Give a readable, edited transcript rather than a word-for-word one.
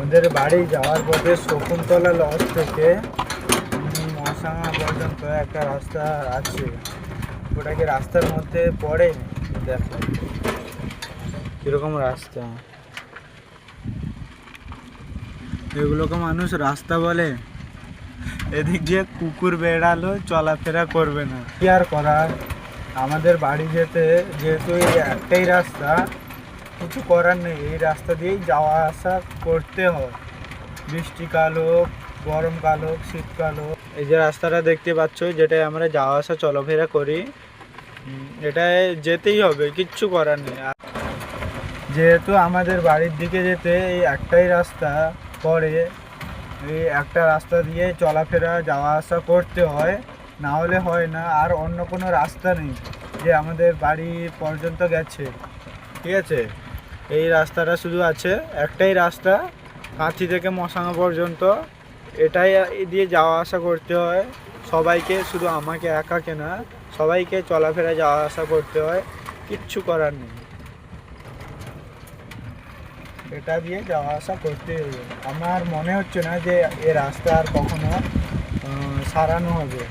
আমাদের বাড়ি যাওয়ার পথে শকুন্তলা লজ থেকে মহাসাঙ্গা পর্যন্ত একটা রাস্তা আছে, ওটা কি রাস্তার মধ্যে পড়ে? দেখো কিরকম রাস্তা, এগুলোকে মানুষ রাস্তা বলে? এদিক দিয়ে কুকুর বেড়ালো চলাফেরা করবে না, কি আর করার। আমাদের বাড়ি যেতে যেহেতু এই একটাই রাস্তা, কিছু করার নেই, এই রাস্তা দিয়েই যাওয়া আসা করতে হয়। বৃষ্টিকাল হোক, গরমকাল হোক, শীতকাল হোক। এই যে রাস্তাটা দেখতে পাচ্ছ, যেটাই আমরা যাওয়া আসা চলাফেরা করি, এটায় যেতেই হবে, কিচ্ছু করার নেই। যেহেতু আমাদের বাড়ির দিকে যেতে এই একটাই রাস্তা পড়ে, এই একটা রাস্তা দিয়ে চলাফেরা যাওয়া আসা করতে হয়, না হলে হয় না। আর অন্য কোনো রাস্তা নেই যে আমাদের বাড়ি পর্যন্ত গেছে, ঠিক আছে? এই রাস্তাটা শুধু আছে, একটাই রাস্তা কাঁথি থেকে মশাঙ্গা পর্যন্ত, এটাই দিয়ে যাওয়া আসা করতে হয় সবাইকে, শুধু আমাকে একাকে না, সবাইকে চলাফেরা যাওয়া আসা করতে হয়, কিচ্ছু করার নেই, এটা দিয়ে যাওয়া আসা করতে হবে। আমার মনে হচ্ছে না যে এ রাস্তা আর কখনো সারানো হবে।